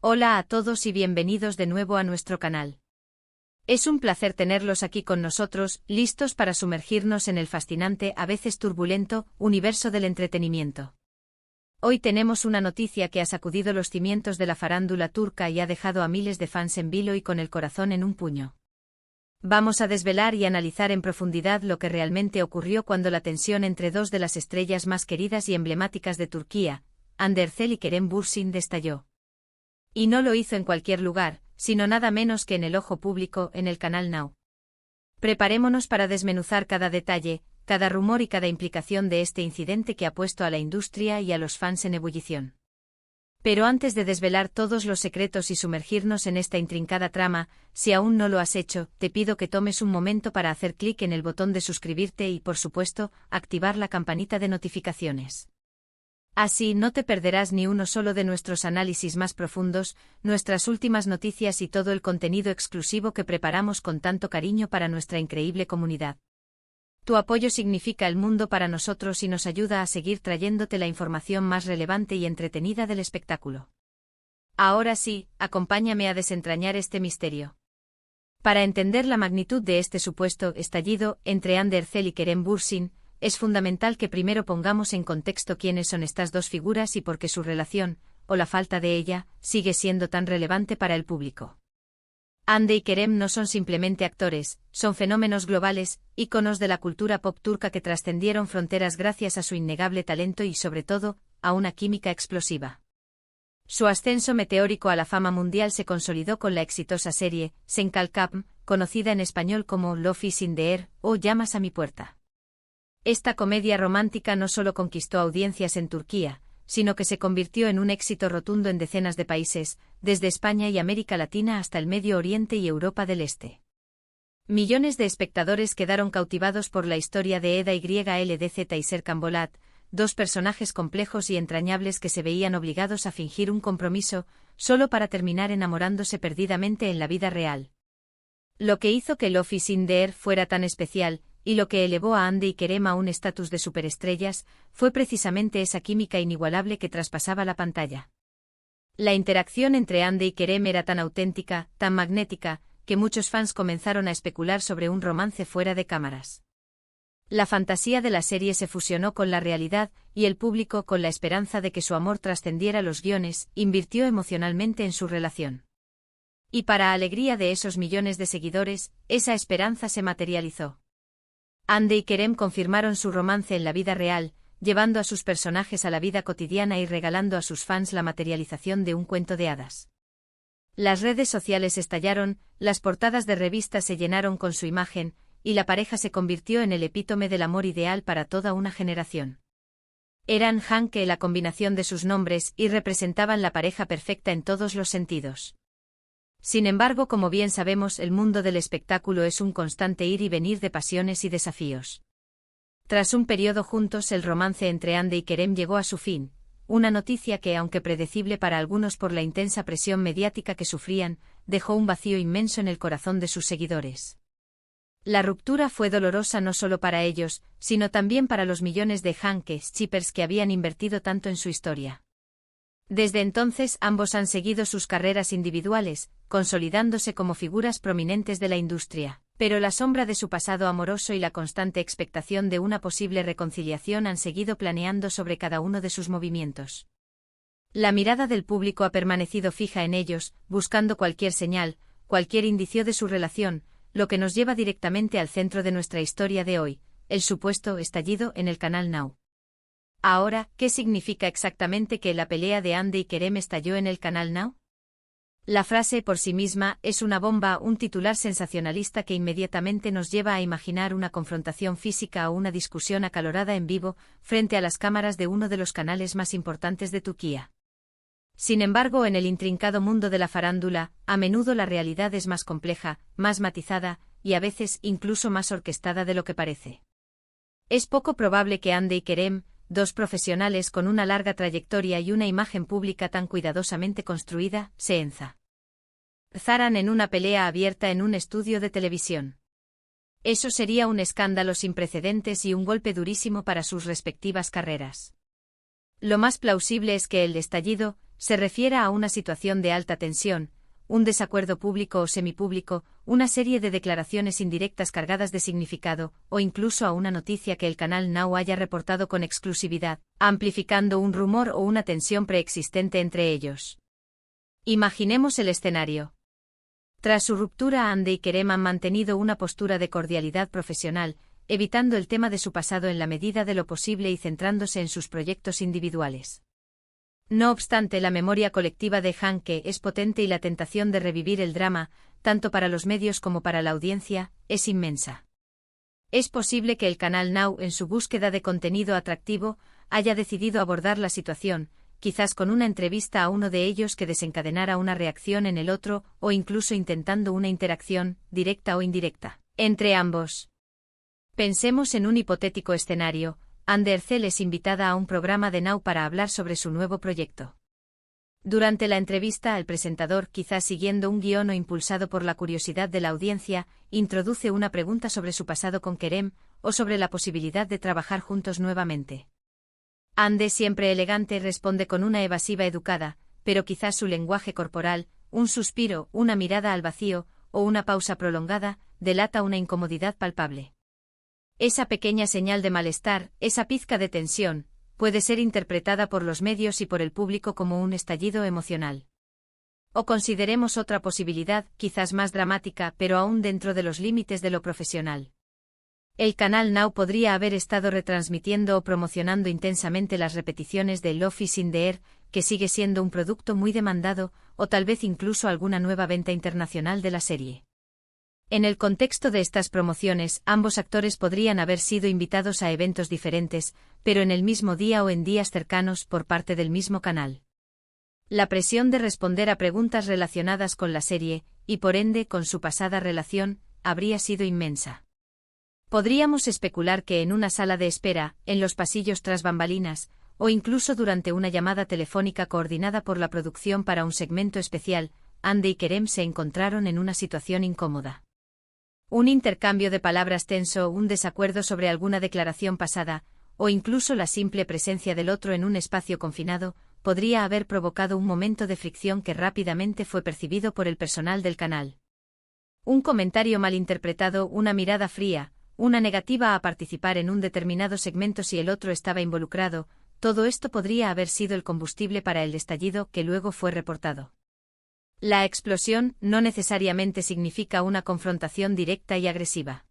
Hola a todos y bienvenidos de nuevo a nuestro canal. Es un placer tenerlos aquí con nosotros, listos para sumergirnos en el fascinante, a veces turbulento, universo del entretenimiento. Hoy tenemos una noticia que ha sacudido los cimientos de la farándula turca y ha dejado a miles de fans en vilo y con el corazón en un puño. Vamos a desvelar y analizar en profundidad lo que realmente ocurrió cuando la tensión entre dos de las estrellas más queridas y emblemáticas de Turquía, Hande Erçel y Kerem Bürsin, estalló. Y no lo hizo en cualquier lugar, sino nada menos que en el ojo público, en el canal Now. Preparémonos para desmenuzar cada detalle, cada rumor y cada implicación de este incidente que ha puesto a la industria y a los fans en ebullición. Pero antes de desvelar todos los secretos y sumergirnos en esta intrincada trama, si aún no lo has hecho, te pido que tomes un momento para hacer clic en el botón de suscribirte y, por supuesto, activar la campanita de notificaciones. Así no te perderás ni uno solo de nuestros análisis más profundos, nuestras últimas noticias y todo el contenido exclusivo que preparamos con tanto cariño para nuestra increíble comunidad. Tu apoyo significa el mundo para nosotros y nos ayuda a seguir trayéndote la información más relevante y entretenida del espectáculo. Ahora sí, acompáñame a desentrañar este misterio. Para entender la magnitud de este supuesto estallido entre Hande Erçel y Kerem Bürsin, es fundamental que primero pongamos en contexto quiénes son estas dos figuras y por qué su relación, o la falta de ella, sigue siendo tan relevante para el público. Hande y Kerem no son simplemente actores, son fenómenos globales, íconos de la cultura pop turca que trascendieron fronteras gracias a su innegable talento y, sobre todo, a una química explosiva. Su ascenso meteórico a la fama mundial se consolidó con la exitosa serie Sen Kalkapm, conocida en español como Love is in the Air o Llamas a mi puerta. Esta comedia romántica no solo conquistó audiencias en Turquía, sino que se convirtió en un éxito rotundo en decenas de países, desde España y América Latina hasta el Medio Oriente y Europa del Este. Millones de espectadores quedaron cautivados por la historia de Eda Yldzz y Serkan Bolat, dos personajes complejos y entrañables que se veían obligados a fingir un compromiso, solo para terminar enamorándose perdidamente en la vida real. Lo que hizo que Love is in the Air fuera tan especial, y lo que elevó a Hande y Kerem a un estatus de superestrellas, fue precisamente esa química inigualable que traspasaba la pantalla. La interacción entre Hande y Kerem era tan auténtica, tan magnética, que muchos fans comenzaron a especular sobre un romance fuera de cámaras. La fantasía de la serie se fusionó con la realidad, y el público, con la esperanza de que su amor trascendiera los guiones, invirtió emocionalmente en su relación. Y para alegría de esos millones de seguidores, esa esperanza se materializó. Hande y Kerem confirmaron su romance en la vida real, llevando a sus personajes a la vida cotidiana y regalando a sus fans la materialización de un cuento de hadas. Las redes sociales estallaron, las portadas de revistas se llenaron con su imagen, y la pareja se convirtió en el epítome del amor ideal para toda una generación. Eran Hanke, la combinación de sus nombres, y representaban la pareja perfecta en todos los sentidos. Sin embargo, como bien sabemos, el mundo del espectáculo es un constante ir y venir de pasiones y desafíos. Tras un periodo juntos, el romance entre Hande y Kerem llegó a su fin, una noticia que, aunque predecible para algunos por la intensa presión mediática que sufrían, dejó un vacío inmenso en el corazón de sus seguidores. La ruptura fue dolorosa no solo para ellos, sino también para los millones de Hanke shippers que habían invertido tanto en su historia. Desde entonces ambos han seguido sus carreras individuales, consolidándose como figuras prominentes de la industria, pero la sombra de su pasado amoroso y la constante expectación de una posible reconciliación han seguido planeando sobre cada uno de sus movimientos. La mirada del público ha permanecido fija en ellos, buscando cualquier señal, cualquier indicio de su relación, lo que nos lleva directamente al centro de nuestra historia de hoy, el supuesto estallido en el canal Now. Ahora, ¿qué significa exactamente que la pelea de Hande y Kerem estalló en el canal Now? La frase por sí misma es una bomba, un titular sensacionalista que inmediatamente nos lleva a imaginar una confrontación física o una discusión acalorada en vivo, frente a las cámaras de uno de los canales más importantes de Turquía. Sin embargo, en el intrincado mundo de la farándula, a menudo la realidad es más compleja, más matizada, y a veces incluso más orquestada de lo que parece. Es poco probable que Hande y Kerem, dos profesionales con una larga trayectoria y una imagen pública tan cuidadosamente construida, se enzaran en una pelea abierta en un estudio de televisión. Eso sería un escándalo sin precedentes y un golpe durísimo para sus respectivas carreras. Lo más plausible es que el estallido, se refiera a una situación de alta tensión, un desacuerdo público o semipúblico, una serie de declaraciones indirectas cargadas de significado, o incluso a una noticia que el canal Now haya reportado con exclusividad, amplificando un rumor o una tensión preexistente entre ellos. Imaginemos el escenario. Tras su ruptura, Hande y Kerem han mantenido una postura de cordialidad profesional, evitando el tema de su pasado en la medida de lo posible y centrándose en sus proyectos individuales. No obstante, la memoria colectiva de Hanke es potente y la tentación de revivir el drama, tanto para los medios como para la audiencia, es inmensa. Es posible que el canal Now, en su búsqueda de contenido atractivo, haya decidido abordar la situación, quizás con una entrevista a uno de ellos que desencadenara una reacción en el otro, o incluso intentando una interacción, directa o indirecta, entre ambos. Pensemos en un hipotético escenario. Hande Erçel es invitada a un programa de Now para hablar sobre su nuevo proyecto. Durante la entrevista, el presentador, quizás siguiendo un guión o impulsado por la curiosidad de la audiencia, introduce una pregunta sobre su pasado con Kerem, o sobre la posibilidad de trabajar juntos nuevamente. Hande, siempre elegante, responde con una evasiva educada, pero quizás su lenguaje corporal, un suspiro, una mirada al vacío, o una pausa prolongada, delata una incomodidad palpable. Esa pequeña señal de malestar, esa pizca de tensión, puede ser interpretada por los medios y por el público como un estallido emocional. O consideremos otra posibilidad, quizás más dramática, pero aún dentro de los límites de lo profesional. El canal Now podría haber estado retransmitiendo o promocionando intensamente las repeticiones de Love is in the Air, que sigue siendo un producto muy demandado, o tal vez incluso alguna nueva venta internacional de la serie. En el contexto de estas promociones, ambos actores podrían haber sido invitados a eventos diferentes, pero en el mismo día o en días cercanos por parte del mismo canal. La presión de responder a preguntas relacionadas con la serie, y por ende con su pasada relación, habría sido inmensa. Podríamos especular que en una sala de espera, en los pasillos tras bambalinas, o incluso durante una llamada telefónica coordinada por la producción para un segmento especial, Hande y Kerem se encontraron en una situación incómoda. Un intercambio de palabras tenso, un desacuerdo sobre alguna declaración pasada, o incluso la simple presencia del otro en un espacio confinado, podría haber provocado un momento de fricción que rápidamente fue percibido por el personal del canal. Un comentario malinterpretado, una mirada fría, una negativa a participar en un determinado segmento si el otro estaba involucrado, todo esto podría haber sido el combustible para el estallido que luego fue reportado. La explosión no necesariamente significa una confrontación directa y agresiva.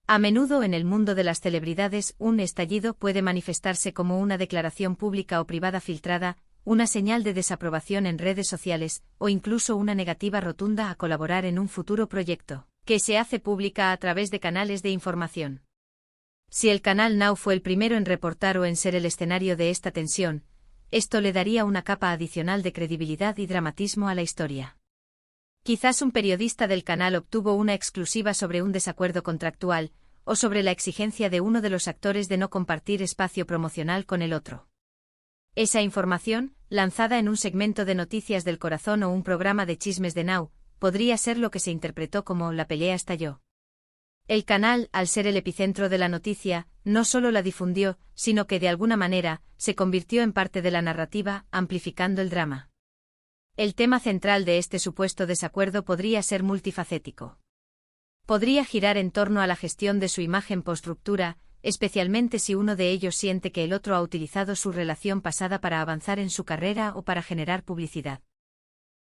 A menudo en el mundo de las celebridades, un estallido puede manifestarse como una declaración pública o privada filtrada, una señal de desaprobación en redes sociales, o incluso una negativa rotunda a colaborar en un futuro proyecto, que se hace pública a través de canales de información. Si el canal Now fue el primero en reportar o en ser el escenario de esta tensión, esto le daría una capa adicional de credibilidad y dramatismo a la historia. Quizás un periodista del canal obtuvo una exclusiva sobre un desacuerdo contractual, o sobre la exigencia de uno de los actores de no compartir espacio promocional con el otro. Esa información, lanzada en un segmento de Noticias del Corazón o un programa de chismes de Now, podría ser lo que se interpretó como la pelea estalló. El canal, al ser el epicentro de la noticia, no solo la difundió, sino que de alguna manera, se convirtió en parte de la narrativa, amplificando el drama. El tema central de este supuesto desacuerdo podría ser multifacético. Podría girar en torno a la gestión de su imagen post-ruptura, especialmente si uno de ellos siente que el otro ha utilizado su relación pasada para avanzar en su carrera o para generar publicidad.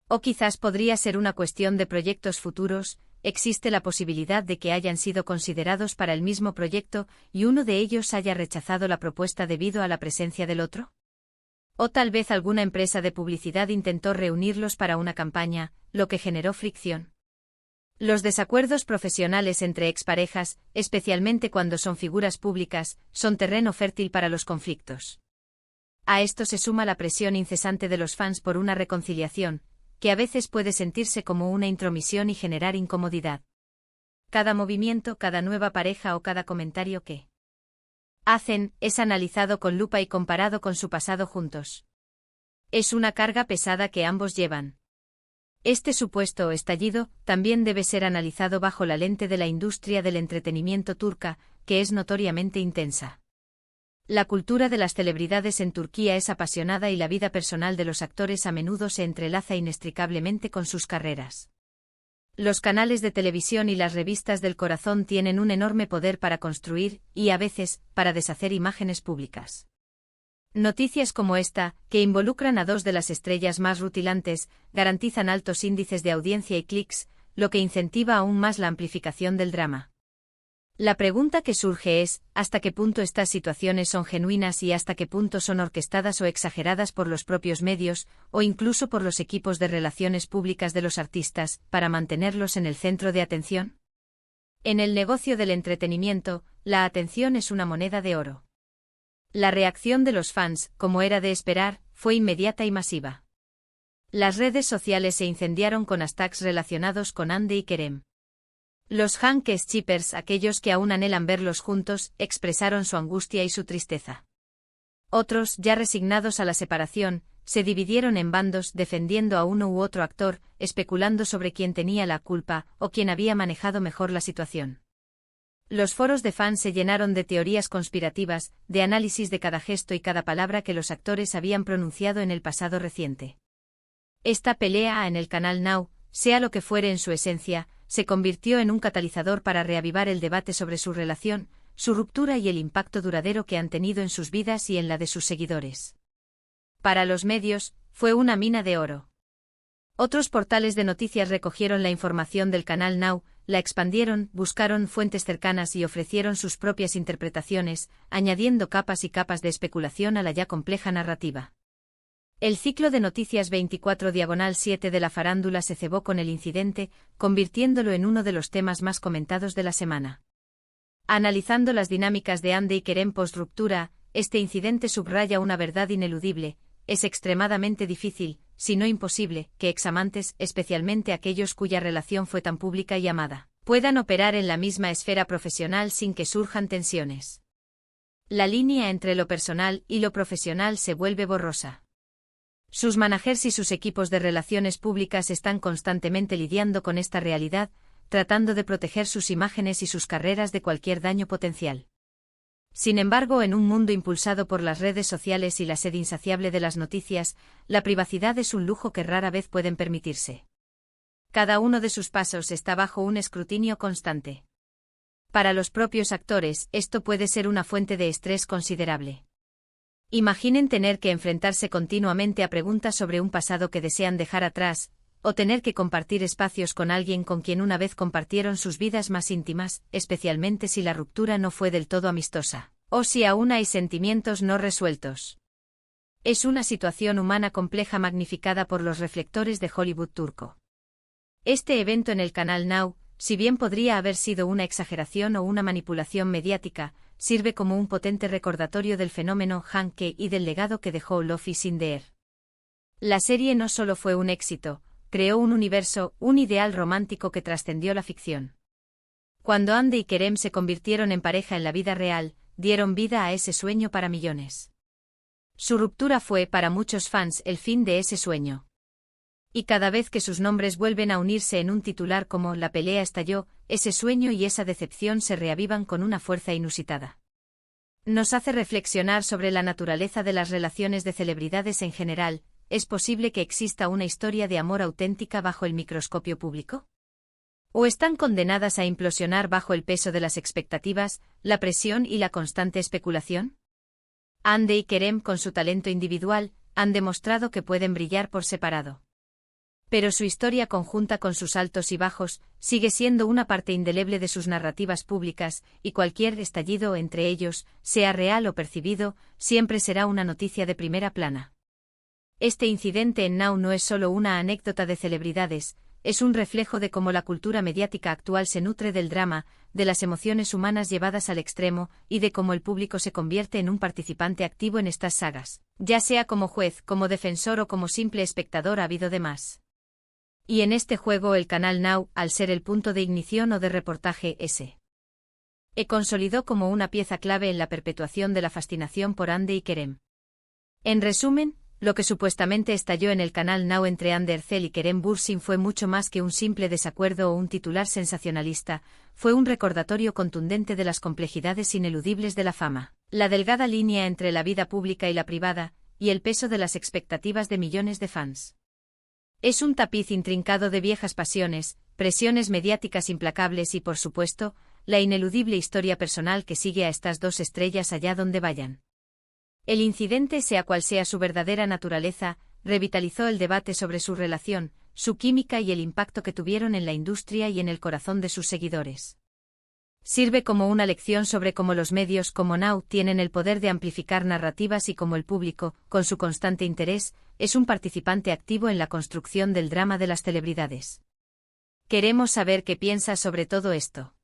O quizás podría ser una cuestión de proyectos futuros. Existe la posibilidad de que hayan sido considerados para el mismo proyecto y uno de ellos haya rechazado la propuesta debido a la presencia del otro. O tal vez alguna empresa de publicidad intentó reunirlos para una campaña, lo que generó fricción. Los desacuerdos profesionales entre exparejas, especialmente cuando son figuras públicas, son terreno fértil para los conflictos. A esto se suma la presión incesante de los fans por una reconciliación, que a veces puede sentirse como una intromisión y generar incomodidad. Cada movimiento, cada nueva pareja o cada comentario que hacen es analizado con lupa y comparado con su pasado juntos. Es una carga pesada que ambos llevan. Este supuesto estallido también debe ser analizado bajo la lente de la industria del entretenimiento turca, que es notoriamente intensa. La cultura de las celebridades en Turquía es apasionada y la vida personal de los actores a menudo se entrelaza inextricablemente con sus carreras. Los canales de televisión y las revistas del corazón tienen un enorme poder para construir, y a veces, para deshacer imágenes públicas. Noticias como esta, que involucran a dos de las estrellas más rutilantes, garantizan altos índices de audiencia y clics, lo que incentiva aún más la amplificación del drama. La pregunta que surge es, ¿hasta qué punto estas situaciones son genuinas y hasta qué punto son orquestadas o exageradas por los propios medios, o incluso por los equipos de relaciones públicas de los artistas, para mantenerlos en el centro de atención? En el negocio del entretenimiento, la atención es una moneda de oro. La reacción de los fans, como era de esperar, fue inmediata y masiva. Las redes sociales se incendiaron con hashtags relacionados con Hande y Kerem. Los Hanke Shippers, aquellos que aún anhelan verlos juntos, expresaron su angustia y su tristeza. Otros, ya resignados a la separación, se dividieron en bandos defendiendo a uno u otro actor, especulando sobre quién tenía la culpa o quién había manejado mejor la situación. Los foros de fans se llenaron de teorías conspirativas, de análisis de cada gesto y cada palabra que los actores habían pronunciado en el pasado reciente. Esta pelea en el canal Now, sea lo que fuere en su esencia, se convirtió en un catalizador para reavivar el debate sobre su relación, su ruptura y el impacto duradero que han tenido en sus vidas y en la de sus seguidores. Para los medios, fue una mina de oro. Otros portales de noticias recogieron la información del canal Now, la expandieron, buscaron fuentes cercanas y ofrecieron sus propias interpretaciones, añadiendo capas y capas de especulación a la ya compleja narrativa. El ciclo de noticias 24/7 de la farándula se cebó con el incidente, convirtiéndolo en uno de los temas más comentados de la semana. Analizando las dinámicas de Hande y Kerem post-ruptura, este incidente subraya una verdad ineludible: es extremadamente difícil, si no imposible, que examantes, especialmente aquellos cuya relación fue tan pública y amada, puedan operar en la misma esfera profesional sin que surjan tensiones. La línea entre lo personal y lo profesional se vuelve borrosa. Sus managers y sus equipos de relaciones públicas están constantemente lidiando con esta realidad, tratando de proteger sus imágenes y sus carreras de cualquier daño potencial. Sin embargo, en un mundo impulsado por las redes sociales y la sed insaciable de las noticias, la privacidad es un lujo que rara vez pueden permitirse. Cada uno de sus pasos está bajo un escrutinio constante. Para los propios actores, esto puede ser una fuente de estrés considerable. Imaginen tener que enfrentarse continuamente a preguntas sobre un pasado que desean dejar atrás, o tener que compartir espacios con alguien con quien una vez compartieron sus vidas más íntimas, especialmente si la ruptura no fue del todo amistosa, o si aún hay sentimientos no resueltos. Es una situación humana compleja magnificada por los reflectores de Hollywood turco. Este evento en el canal Now, si bien podría haber sido una exageración o una manipulación mediática, sirve como un potente recordatorio del fenómeno Hanke y del legado que dejó Love is in the Air. La serie no solo fue un éxito, creó un universo, un ideal romántico que trascendió la ficción. Cuando Hande y Kerem se convirtieron en pareja en la vida real, dieron vida a ese sueño para millones. Su ruptura fue, para muchos fans, el fin de ese sueño. Y cada vez que sus nombres vuelven a unirse en un titular como "La pelea estalló", ese sueño y esa decepción se reavivan con una fuerza inusitada. Nos hace reflexionar sobre la naturaleza de las relaciones de celebridades en general. ¿Es posible que exista una historia de amor auténtica bajo el microscopio público? ¿O están condenadas a implosionar bajo el peso de las expectativas, la presión y la constante especulación? Hande y Kerem, con su talento individual, han demostrado que pueden brillar por separado. Pero su historia conjunta con sus altos y bajos sigue siendo una parte indeleble de sus narrativas públicas, y cualquier estallido entre ellos, sea real o percibido, siempre será una noticia de primera plana. Este incidente en Now no es solo una anécdota de celebridades, es un reflejo de cómo la cultura mediática actual se nutre del drama, de las emociones humanas llevadas al extremo, y de cómo el público se convierte en un participante activo en estas sagas, ya sea como juez, como defensor o como simple espectador ávido de más. Y en este juego el canal Now, al ser el punto de ignición o de reportaje, se consolidó como una pieza clave en la perpetuación de la fascinación por Hande y Kerem. En resumen, Lo que supuestamente estalló en el canal Now entre Ander Cell y Kerem Bürsin fue mucho más que un simple desacuerdo o un titular sensacionalista, fue un recordatorio contundente de las complejidades ineludibles de la fama, la delgada línea entre la vida pública y la privada, y el peso de las expectativas de millones de fans. Es un tapiz intrincado de viejas pasiones, presiones mediáticas implacables y, por supuesto, la ineludible historia personal que sigue a estas dos estrellas allá donde vayan. El incidente, sea cual sea su verdadera naturaleza, revitalizó el debate sobre su relación, su química y el impacto que tuvieron en la industria y en el corazón de sus seguidores. Sirve como una lección sobre cómo los medios como Now tienen el poder de amplificar narrativas y cómo el público, con su constante interés, es un participante activo en la construcción del drama de las celebridades. Queremos saber qué piensas sobre todo esto.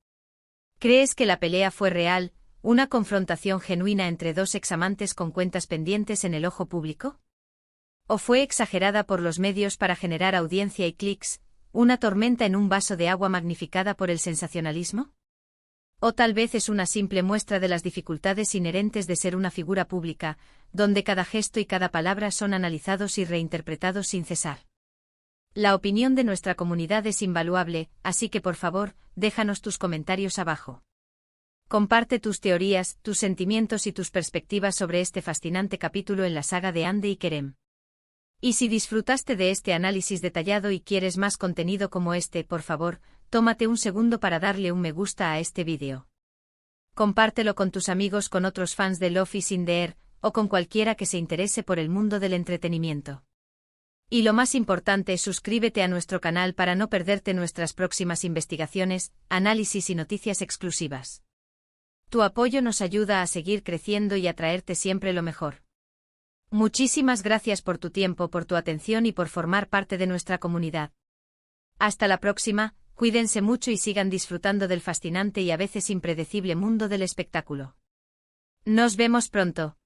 ¿Crees que la pelea fue real, una confrontación genuina entre dos examantes con cuentas pendientes en el ojo público? ¿O fue exagerada por los medios para generar audiencia y clics, una tormenta en un vaso de agua magnificada por el sensacionalismo? ¿O tal vez es una simple muestra de las dificultades inherentes de ser una figura pública, donde cada gesto y cada palabra son analizados y reinterpretados sin cesar? La opinión de nuestra comunidad es invaluable, así que por favor, déjanos tus comentarios abajo. Comparte tus teorías, tus sentimientos y tus perspectivas sobre este fascinante capítulo en la saga de Hande y Kerem. Y si disfrutaste de este análisis detallado y quieres más contenido como este, por favor, tómate un segundo para darle un me gusta a este vídeo. Compártelo con tus amigos, con otros fans de Love is in the Air, o con cualquiera que se interese por el mundo del entretenimiento. Y lo más importante, suscríbete a nuestro canal para no perderte nuestras próximas investigaciones, análisis y noticias exclusivas. Tu apoyo nos ayuda a seguir creciendo y a traerte siempre lo mejor. Muchísimas gracias por tu tiempo, por tu atención y por formar parte de nuestra comunidad. Hasta la próxima, cuídense mucho y sigan disfrutando del fascinante y a veces impredecible mundo del espectáculo. Nos vemos pronto.